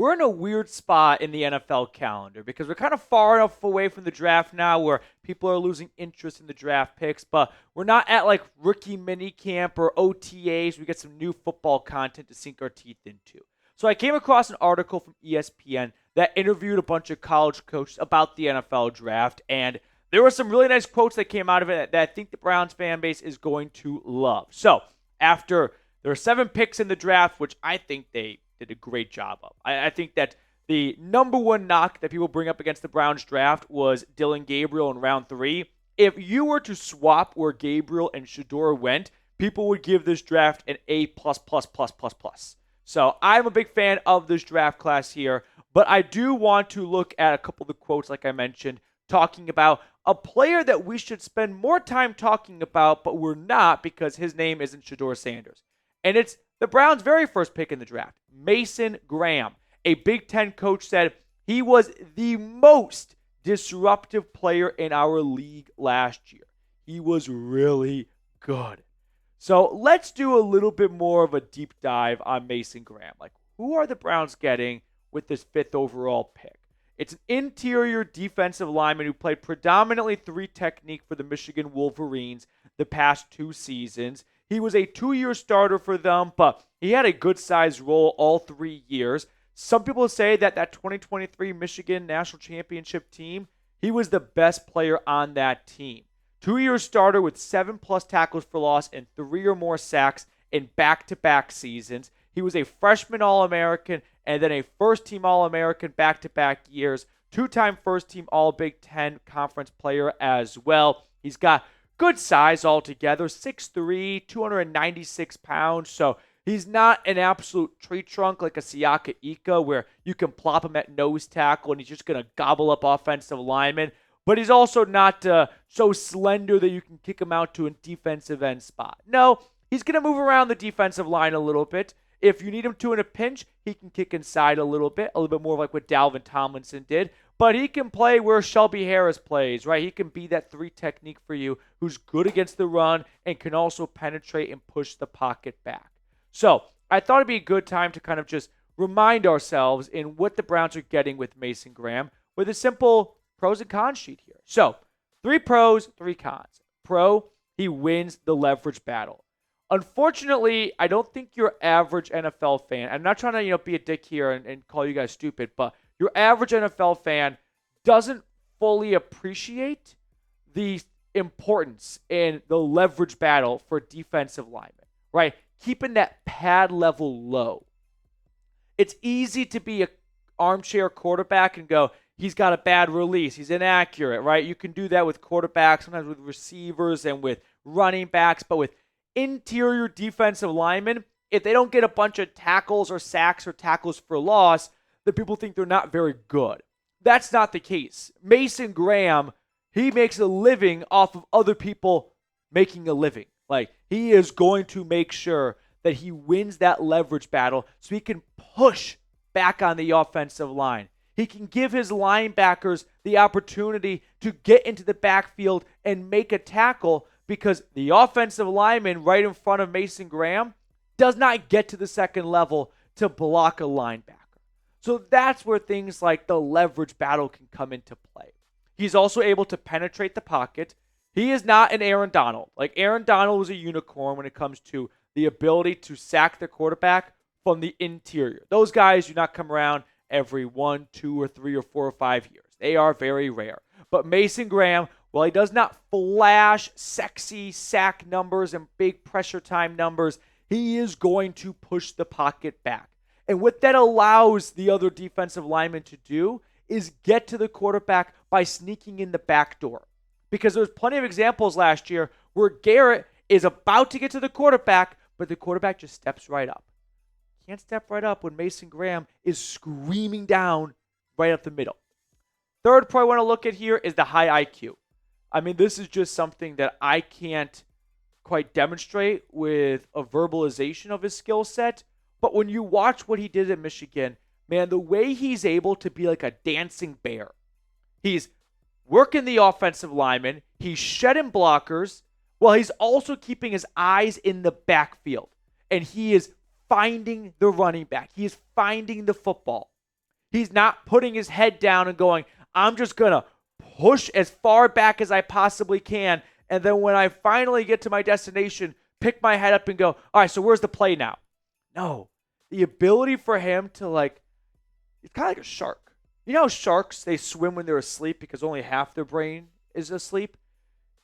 we're in a weird spot in the NFL calendar because we're kind of far enough away from the draft now where people are losing interest in the draft picks, but we're not at like rookie minicamp or OTAs. We get some new football content to sink our teeth into. So I came across an article from ESPN that interviewed a bunch of college coaches about the NFL draft, and there were some really nice quotes that came out of it that I think the Browns fan base is going to love. So after there are 7 picks in the draft, which I think they did a great job of. I think that the number one knock that people bring up against the Browns draft was Dylan Gabriel in round 3. If you were to swap where Gabriel and Shedeur went, people would give this draft an A++++++. So I'm a big fan of this draft class here, but I do want to look at a couple of the quotes, like I mentioned, talking about a player that we should spend more time talking about, but we're not because his name isn't Shedeur Sanders. And it's the Browns' very first pick in the draft, Mason Graham. A Big Ten coach said he was the most disruptive player in our league last year. He was really good. So let's do a little bit more of a deep dive on Mason Graham. Like, who are the Browns getting with this 5th overall pick? It's an interior defensive lineman who played predominantly 3 technique for the Michigan Wolverines the past 2 seasons. He was a 2-year starter for them, but he had a good-sized role all 3 years. Some people say that 2023 Michigan National Championship team, he was the best player on that team. 2-year starter with 7+ tackles for loss and 3 or more sacks in back-to-back seasons. He was a freshman All-American and then a first-team All-American back-to-back years. 2-time first-team All-Big Ten Conference player as well. He's got good size altogether, 6'3", 296 pounds. So he's not an absolute tree trunk like a Siaka Ika where you can plop him at nose tackle and he's just going to gobble up offensive linemen. But he's also not so slender that you can kick him out to a defensive end spot. No, he's going to move around the defensive line a little bit. If you need him to in a pinch, he can kick inside a little bit more like what Dalvin Tomlinson did. But he can play where Shelby Harris plays, right? He can be that 3 technique for you who's good against the run and can also penetrate and push the pocket back. So I thought it'd be a good time to kind of just remind ourselves in what the Browns are getting with Mason Graham with a simple pros and cons sheet here. So 3 pros, 3 cons. Pro, he wins the leverage battle. Unfortunately, I don't think your average NFL fan, I'm not trying to be a dick here and call you guys stupid, but your average NFL fan doesn't fully appreciate the importance in the leverage battle for defensive linemen, right? Keeping that pad level low. It's easy to be an armchair quarterback and go, he's got a bad release, he's inaccurate, right? You can do that with quarterbacks, sometimes with receivers and with running backs, but with interior defensive linemen, if they don't get a bunch of tackles or sacks or tackles for loss, then people think they're not very good. That's not the case. Mason Graham, he makes a living off of other people making a living. Like, he is going to make sure that he wins that leverage battle so he can push back on the offensive line. He can give his linebackers the opportunity to get into the backfield and make a tackle because the offensive lineman right in front of Mason Graham does not get to the second level to block a linebacker. So that's where things like the leverage battle can come into play. He's also able to penetrate the pocket. He is not an Aaron Donald. Like, Aaron Donald was a unicorn when it comes to the ability to sack the quarterback from the interior. Those guys do not come around every 1, 2, or 3, or 4, or 5 years. They are very rare. But Mason Graham, while he does not flash sexy sack numbers and big pressure time numbers, he is going to push the pocket back. And what that allows the other defensive linemen to do is get to the quarterback by sneaking in the back door. Because there's plenty of examples last year where Garrett is about to get to the quarterback, but the quarterback just steps right up. Can't step right up when Mason Graham is screaming down right up the middle. Third pro I want to look at here is the high IQ. I mean, this is just something that I can't quite demonstrate with a verbalization of his skill set. But when you watch what he did at Michigan, man, the way he's able to be like a dancing bear. He's working the offensive lineman. He's shedding blockers. Well, he's also keeping his eyes in the backfield. And he is finding the running back. He is finding the football. He's not putting his head down and going, I'm just going to push as far back as I possibly can. And then when I finally get to my destination, pick my head up and go, all right, so where's the play now? No. The ability for him to it's kind of like a shark. You know how sharks, they swim when they're asleep because only half their brain is asleep?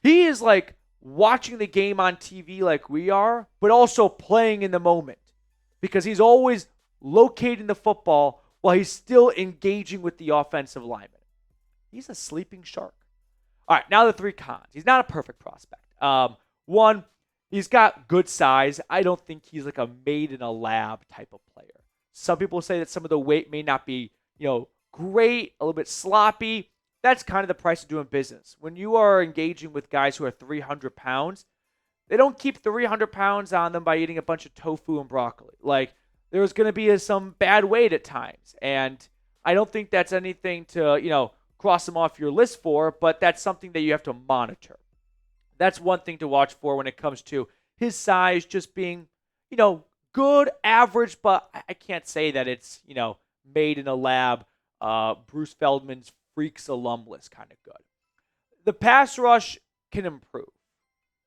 He is like watching the game on TV like we are, but also playing in the moment because he's always locating the football while he's still engaging with the offensive lineman. He's a sleeping shark. All right, now the 3 cons. He's not a perfect prospect. One, he's got good size. I don't think he's like a made in a lab type of player. Some people say that some of the weight may not be, great, a little bit sloppy. That's kind of the price of doing business. When you are engaging with guys who are 300 pounds, they don't keep 300 pounds on them by eating a bunch of tofu and broccoli. Like, there's going to be some bad weight at times. And I don't think that's anything to, cross them off your list for, but that's something that you have to monitor. That's one thing to watch for when it comes to his size just being, good, average, but I can't say that it's, made in a lab, Bruce Feldman's Freaks alum list kind of good. The pass rush can improve.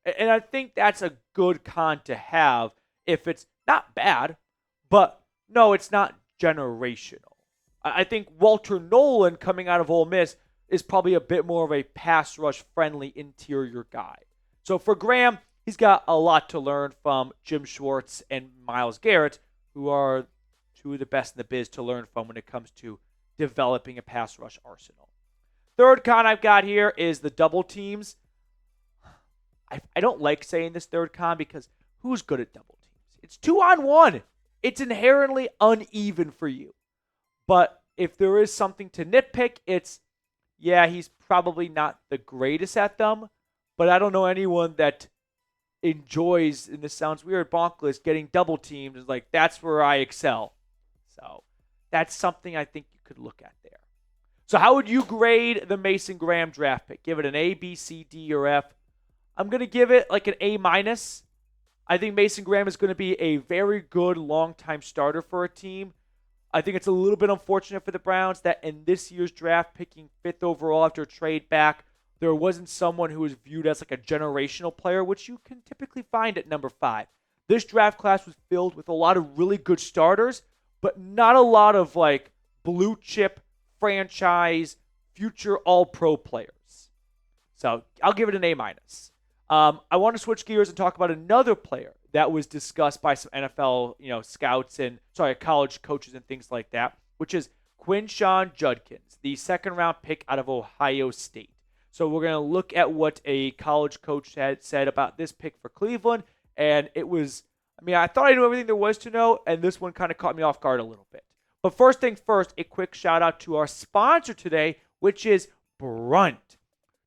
And I think that's a good con to have if it's not bad, but no, it's not generational. I think Walter Nolan coming out of Ole Miss is probably a bit more of a pass rush friendly interior guy. So for Graham, he's got a lot to learn from Jim Schwartz and Myles Garrett, who are 2 of the best in the biz to learn from when it comes to developing a pass rush arsenal. Third con I've got here is the double teams. I don't like saying this third con because who's good at double teams? It's 2-on-1. It's inherently uneven for you. But if there is something to nitpick, he's probably not the greatest at them, but I don't know anyone that enjoys, and this sounds weird, bonkless, getting double teamed is like, that's where I excel. So that's something I think you could look at there. So how would you grade the Mason Graham draft pick? Give it an A, B, C, D, or F? I'm going to give it like an A-. I think Mason Graham is going to be a very good long-time starter for a team. I think it's a little bit unfortunate for the Browns that in this year's draft, picking 5th overall after a trade back, there wasn't someone who was viewed as like a generational player, which you can typically find at number 5. This draft class was filled with a lot of really good starters, but not a lot of like blue chip, franchise, future all-pro players. So I'll give it an A-. I want to switch gears and talk about another player that was discussed by some NFL, scouts and college coaches and things like that, which is Quinshon Judkins, the 2nd-round pick out of Ohio State. So we're going to look at what a college coach had said about this pick for Cleveland, and it was, I thought I knew everything there was to know, and this one kind of caught me off guard a little bit. But first things first, a quick shout out to our sponsor today, which is Brunt.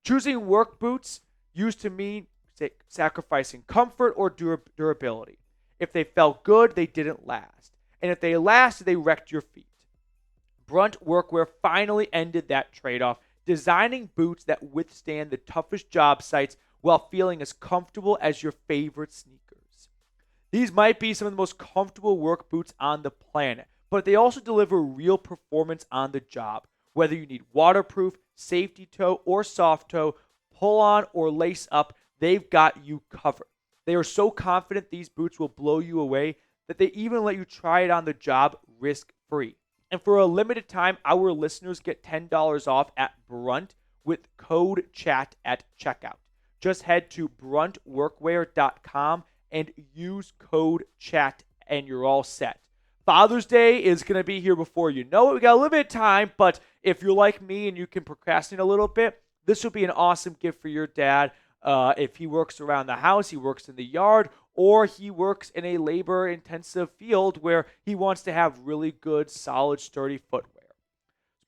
Choosing work boots used to mean sacrificing comfort or durability. If they felt good, they didn't last. And if they lasted, they wrecked your feet. Brunt Workwear finally ended that trade-off, designing boots that withstand the toughest job sites while feeling as comfortable as your favorite sneakers. These might be some of the most comfortable work boots on the planet, but they also deliver real performance on the job. Whether you need waterproof, safety toe, or soft toe, pull on or lace up, they've got you covered. They are so confident these boots will blow you away that they even let you try it on the job risk-free. And for a limited time, our listeners get $10 off at Brunt with code CHAT at checkout. Just head to bruntworkwear.com and use code CHAT and you're all set. Father's Day is going to be here before you know it. We got a limited time, but if you're like me and you can procrastinate a little bit, this will be an awesome gift for your dad. If he works around the house, he works in the yard, or he works in a labor-intensive field where he wants to have really good, solid, sturdy footwear.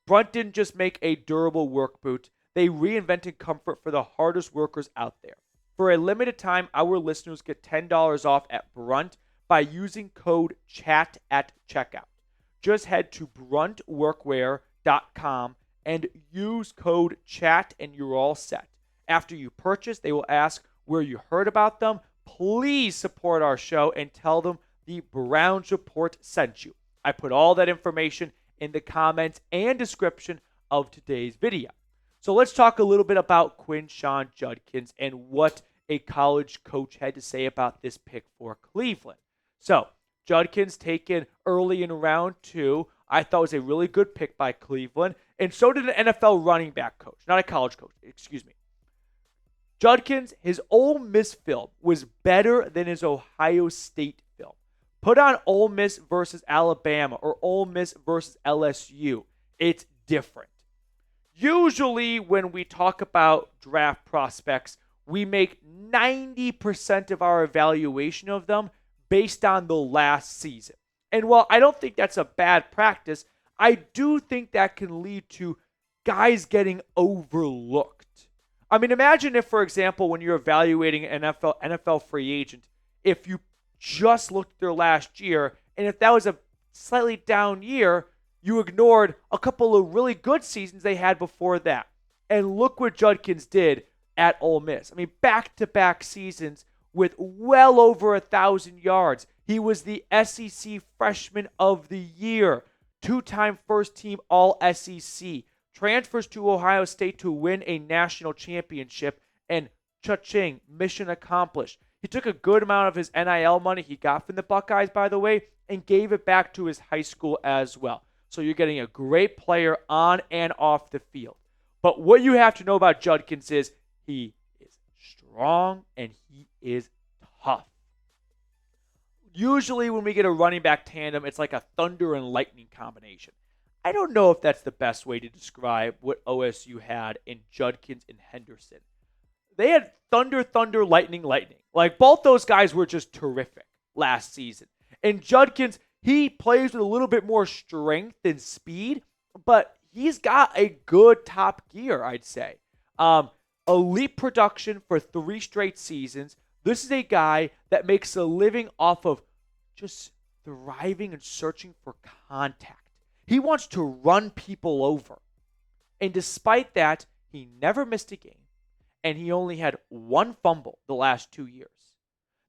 Brunt didn't just make a durable work boot. They reinvented comfort for the hardest workers out there. For a limited time, our listeners get $10 off at Brunt by using code CHAT at checkout. Just head to bruntworkwear.com and use code CHAT and you're all set. After you purchase, they will ask where you heard about them. Please support our show and tell them the Browns Report sent you. I put all that information in the comments and description of today's video. So let's talk a little bit about Quinshon Judkins and what a college coach had to say about this pick for Cleveland. So Judkins taken early in round 2. I thought was a really good pick by Cleveland, and so did an NFL running back coach, not a college coach, excuse me. Judkins, his Ole Miss film was better than his Ohio State film. Put on Ole Miss versus Alabama or Ole Miss versus LSU. It's different. Usually when we talk about draft prospects, we make 90% of our evaluation of them based on the last season. And while I don't think that's a bad practice, I do think that can lead to guys getting overlooked. I mean, imagine if, for example, when you're evaluating an NFL free agent, if you just looked at their last year, and if that was a slightly down year, you ignored a couple of really good seasons they had before that. And look what Judkins did at Ole Miss. I mean, back-to-back seasons with well over 1,000 yards. He was the SEC Freshman of the Year, 2-time first-team All-SEC, transfers to Ohio State to win a national championship, and cha-ching, mission accomplished. He took a good amount of his NIL money he got from the Buckeyes, by the way, and gave it back to his high school as well. So you're getting a great player on and off the field. But what you have to know about Judkins is he is strong and he is tough. Usually when we get a running back tandem, it's like a thunder and lightning combination. I don't know if that's the best way to describe what OSU had in Judkins and Henderson. They had thunder, lightning. Like, both those guys were just terrific last season. And Judkins, he plays with a little bit more strength and speed, but he's got a good top gear, I'd say. Elite production for 3 straight seasons. This is a guy that makes a living off of just thriving and searching for contact. He wants to run people over. And despite that, he never missed a game. And he only had 1 fumble the last 2 years.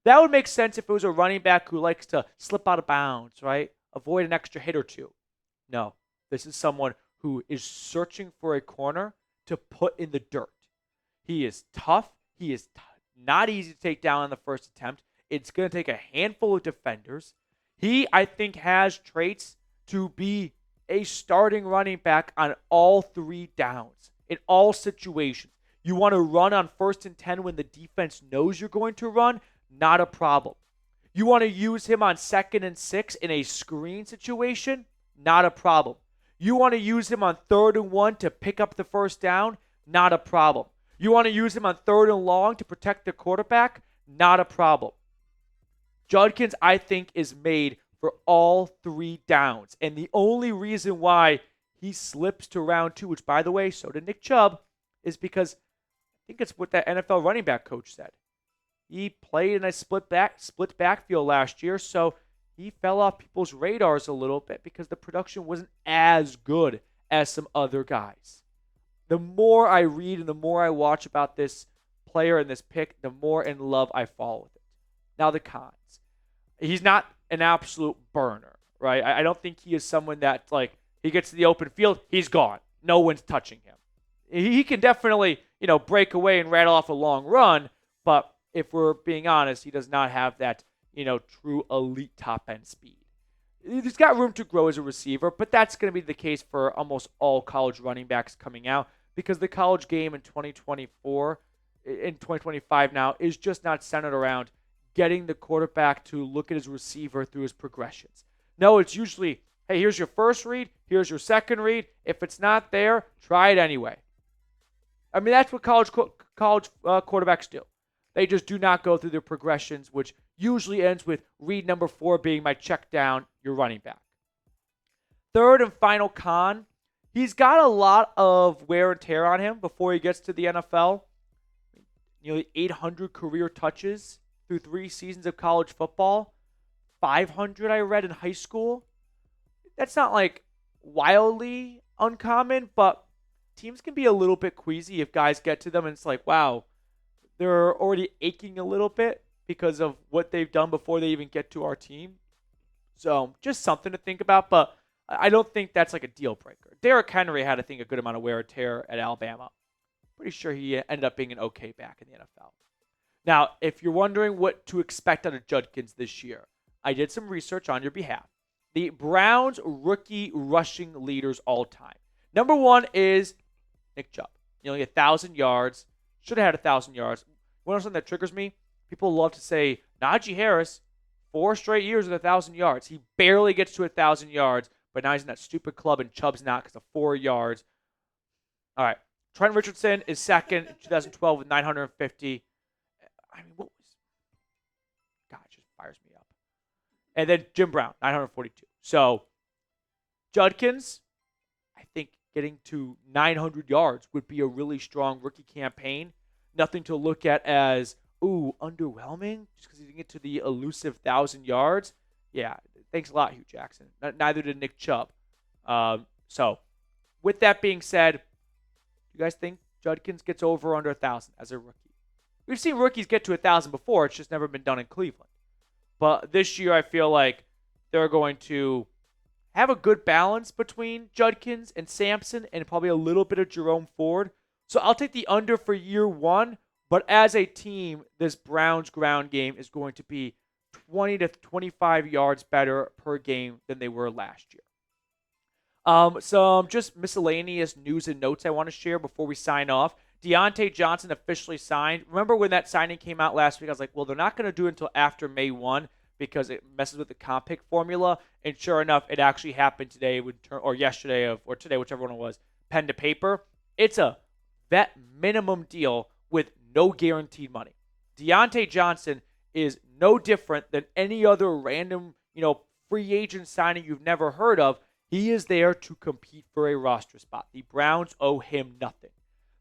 That would make sense if it was a running back who likes to slip out of bounds, right? Avoid an extra hit or 2. No, this is someone who is searching for a corner to put in the dirt. He is tough. He is not easy to take down on the first attempt. It's going to take a handful of defenders. He, I think, has traits to be a starting running back on all 3 downs, in all situations. You want to run on 1st and 10 when the defense knows you're going to run? Not a problem. You want to use him on 2nd and 6 in a screen situation? Not a problem. You want to use him on 3rd and 1 to pick up the first down? Not a problem. You want to use him on 3rd and long to protect the quarterback? Not a problem. Judkins, I think, is made for all 3 downs. And the only reason why he slips to round 2, which, by the way, so did Nick Chubb, is because I think it's what that NFL running back coach said. He played in a split backfield last year, so he fell off people's radars a little bit because the production wasn't as good as some other guys. The more I read and the more I watch about this player and this pick, the more in love I fall with it. Now the cons. He's not an absolute burner, right? I don't think he is someone that, like, he gets to the open field, he's gone. No one's touching him. He can definitely, break away and rattle off a long run, but if we're being honest, he does not have that, true elite top-end speed. He's got room to grow as a receiver, but that's going to be the case for almost all college running backs coming out because the college game in 2024, in 2025 now, is just not centered around getting the quarterback to look at his receiver through his progressions. No, it's usually, hey, here's your first read, here's your second read. If it's not there, try it anyway. I mean, that's what college quarterbacks do. They just do not go through their progressions, which usually ends with read number 4 being my check down, your running back. Third and final con, he's got a lot of wear and tear on him before he gets to the NFL. Nearly 800 career touches through 3 seasons of college football. 500 I read in high school. That's not like wildly uncommon, but teams can be a little bit queasy if guys get to them and it's like, wow, they're already aching a little bit because of what they've done before they even get to our team. So just something to think about. But I don't think that's like a deal breaker. Derrick Henry had, I think, a good amount of wear and tear at Alabama. Pretty sure he ended up being an okay back in the NFL. Now, if you're wondering what to expect out of Judkins this year, I did some research on your behalf. The Browns rookie rushing leaders all time. Number one is Nick Chubb. Nearly 1,000 yards. Should have had 1,000 yards. You know something that triggers me? People love to say, Najee Harris, 4 straight years with 1,000 yards. He barely gets to 1,000 yards, but now he's in that stupid club, and Chubb's not because of 4 yards. All right. Trent Richardson is second in 2012 with 950. I mean, what was... God, it just fires me up. And then Jim Brown, 942. So, Judkins, I think getting to 900 yards would be a really strong rookie campaign. Nothing to look at as, underwhelming, just because he didn't get to the elusive 1,000 yards. Yeah, thanks a lot, Hugh Jackson. Neither did Nick Chubb. So, with that being said, you guys think Judkins gets over or under 1,000 as a rookie? We've seen rookies get to 1,000 before. It's just never been done in Cleveland. But this year, I feel like they're going to have a good balance between Judkins and Sampson and probably a little bit of Jerome Ford. So I'll take the under for year one. But as a team, this Browns ground game is going to be 20 to 25 yards better per game than they were last year. Some just miscellaneous news and notes I want to share before we sign off. Deontay Johnson officially signed. Remember when that signing came out last week? I was like, well, they're not going to do it until after May 1 because it messes with the comp pick formula. And sure enough, it actually happened today, or yesterday, or today, whichever one it was, pen to paper. It's a vet minimum deal with no guaranteed money. Deontay Johnson is no different than any other random, free agent signing you've never heard of. He is there to compete for a roster spot. The Browns owe him nothing.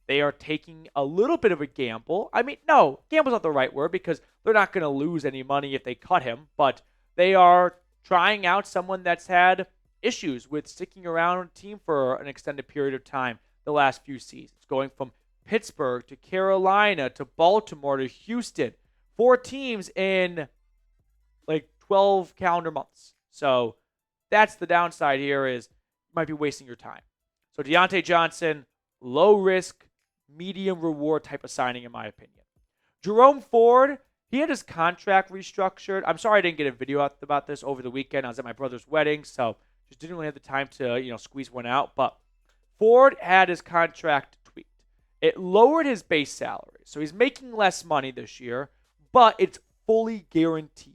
They are taking a little bit of a gamble. I mean, no, gamble's not the right word because they're not going to lose any money if they cut him, but they are trying out someone that's had issues with sticking around on a team for an extended period of time the last few seasons, going from Pittsburgh to Carolina to Baltimore to Houston. 4 teams in like 12 calendar months. So that's the downside here is you might be wasting your time. So Deontay Johnson, low risk, medium reward type of signing in my opinion. Jerome Ford, he had his contract restructured. I'm sorry I didn't get a video out about this over the weekend. I was at my brother's wedding, so just didn't really have the time to, squeeze one out. But Ford had his contract tweaked. It lowered his base salary. So he's making less money this year, but it's fully guaranteed.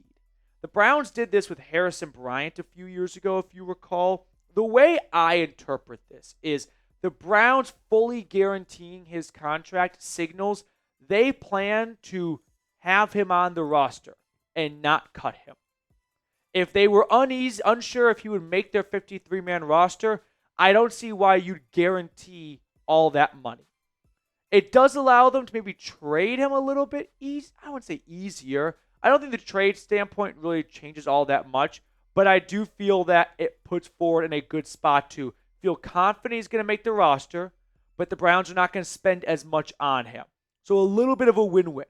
The Browns did this with Harrison Bryant a few years ago, if you recall. The way I interpret this is the Browns fully guaranteeing his contract signals they plan to have him on the roster and not cut him. If they were unsure if he would make their 53-man roster, I don't see why you'd guarantee all that money. It does allow them to maybe trade him a little bit I wouldn't say easier. I don't think the trade standpoint really changes all that much, but I do feel that it puts Ford in a good spot to feel confident he's going to make the roster, but the Browns are not going to spend as much on him. So a little bit of a win-win.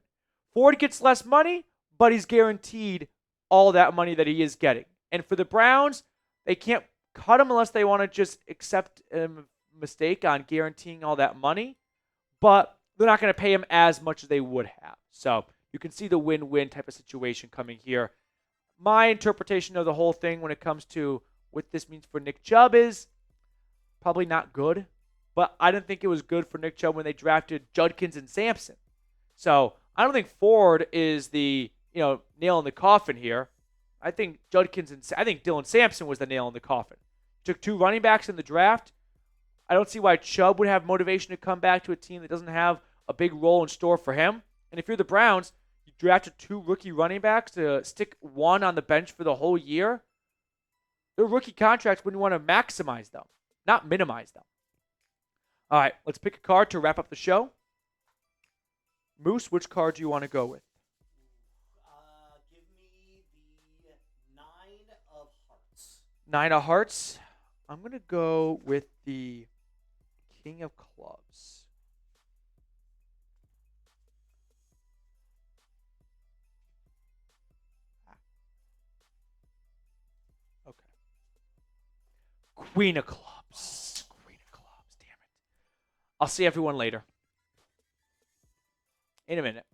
Ford gets less money, but he's guaranteed all that money that he is getting. And for the Browns, they can't cut him unless they want to just accept a mistake on guaranteeing all that money, but they're not going to pay him as much as they would have. So you can see the win-win type of situation coming here. My interpretation of the whole thing when it comes to what this means for Nick Chubb is probably not good, but I didn't think it was good for Nick Chubb when they drafted Judkins and Sampson. So I don't think Ford is the nail in the coffin here. I think Dylan Sampson was the nail in the coffin. Took 2 running backs in the draft. I don't see why Chubb would have motivation to come back to a team that doesn't have a big role in store for him. And if you're the Browns, you drafted 2 rookie running backs to stick one on the bench for the whole year. Their rookie contracts when you want to maximize them, not minimize them. All right, let's pick a card to wrap up the show. Moose, which card do you want to go with? Give me the 9 of hearts. 9 of hearts. I'm going to go with the King of clubs. Okay. Queen of clubs. Queen of clubs. Damn it. I'll see everyone later. In a minute.